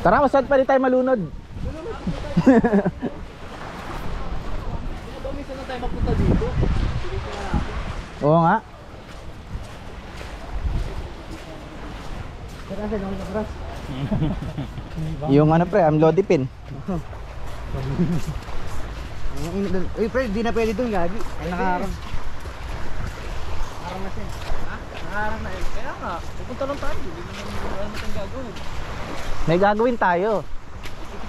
Tara, saan pa rin tayo malunod? Minsan na tayo mapunta dito. Oo nga. Yung ano pre, Amlodi pin. Uy pre, di na pwede doon gagi. Ay nakaharang. Harang na siya. Ha? Nakaharang na eh. Kaya nga, pupunta lang tayo. Hindi naman natin gagawin. May gagawin tayo.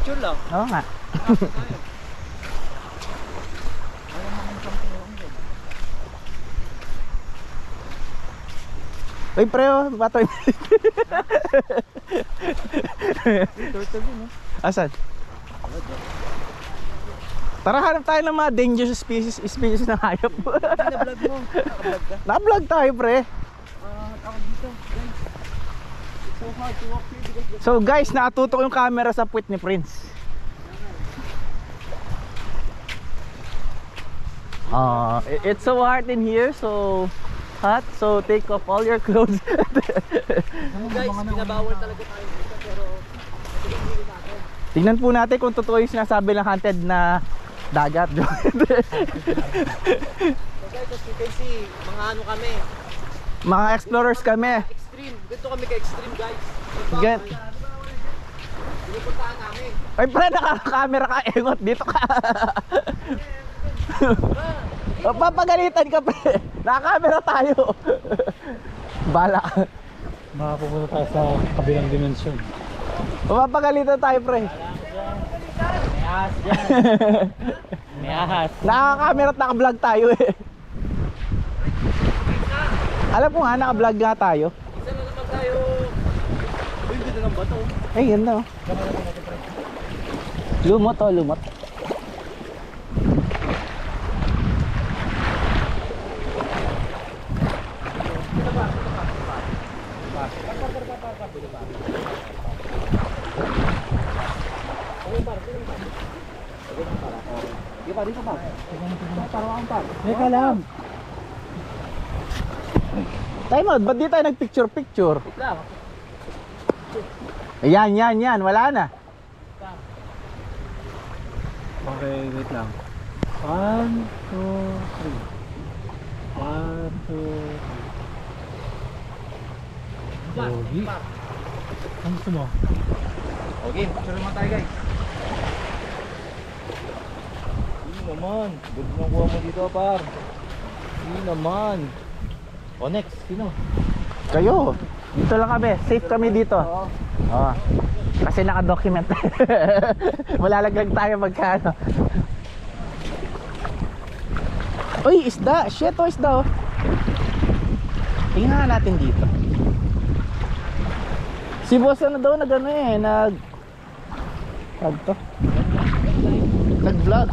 Picture lang. Oo nga. Uy pre, bato. Asan? Tara, hanap tayo ng mga dangerous species ng hayop. Na-vlog mo. Naka-vlog ka. Na-vlog tayo pre. Ako dito, guys. It's so hard to walk here because So guys, nakatutok yung camera sa puwet ni Prince. It's so hot in here, so hot, so take off all your clothes. guys, binabawal talaga tayo dito pero pinili natin. Tingnan po natin kung totoo yung sinasabi ng haunted na dagat. So guys, as you can see, mga ano kami, Mga explorers kami. extreme. Dito kami ka-extreme guys. Gan- Pinupuntahan namin. Ay pre, naka-camera ka, engot dito ka. O, papagalitan ka pre. Naka-camera tayo. Bala. Makapupunta tayo sa kabilang dimensyon. Papagalitan tayo pre. May ahas dyan. May ahas. Naka-camera at naka-vlog tayo eh. Alam ko nga, naka-vlog nga tayo. Isa na naman tayo. Uy, ganda ng bato. Ay, ganda oh. Lumot oh, lumot. Teka lang. Time out, ba't di tayo nag-picture-picture? Wait lang. Ayan, yan, wala na. Okay, wait lang. 1, 2, 3. 1, 2, 3. Pogi. Ano gusto mo? Okay, picture naman tayo guys. Hindi naman. Good nang kuha mo dito par. Hindi naman. O next, sino? Kayo, dito lang kami, safe kami dito. Oo. Oh. Kasi naka-document. Malalaglag tayo magkano. Uy, isda, shit oh, isda oh. Tingnan natin dito. Si boss ano daw nag-ano eh, nag-vlog.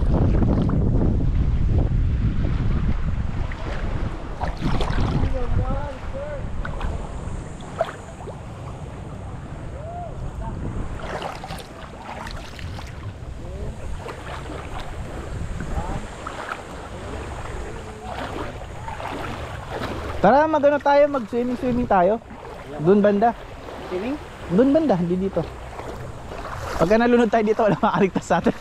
Tara, mag-ano tayo, mag-swimming tayo. Doon banda. Swimming? Doon banda, hindi dito. Pagka nalunod tayo dito, wala makaligtas sa atin.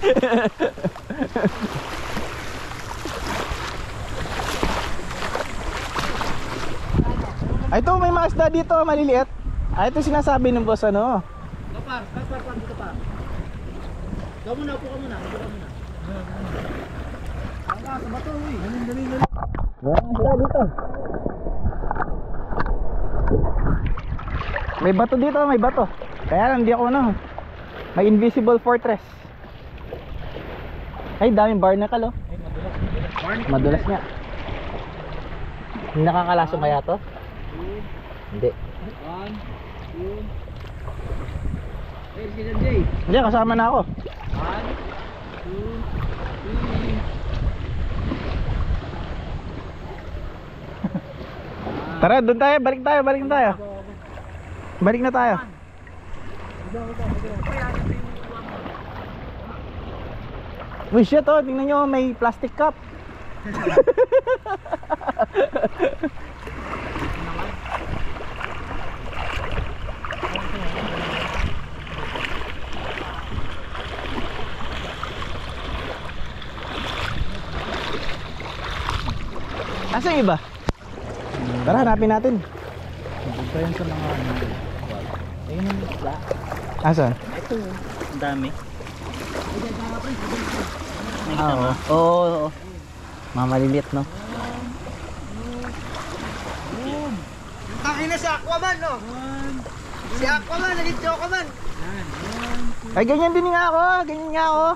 Ay, ito, may mga isda dito, maliliit. Ay, ito sinasabi ng boss, ano. Par, dito pa. Ikaw muna, upo ka muna. Sa bato, uy. Dali. May isda dito. May bato dito, may bato. Kaya lang, hindi ako ano. May invisible fortress. Ay, daming barnacle oh. Madulas nga. Nakakalaso kaya to? Hindi. 1, 2. Hey, si Jay. Hindi, kasama na ako. 1, 2, 3. Tara, doon tayo, balik na tayo. Balik na tayo. Uy, shit oh, tingnan nyo, may plastic cup. Asa yung iba? Tara, hanapin natin. Punta yan sa mga ano. Ayun yung isla. Asan? Ito, ang dami. Oo. Oo. Mga maliliit, no? Tangina si Aquaman, no? Si Aquaman, naging Aquaman. Ay, ganyan din nga ako. Ganyan nga ako.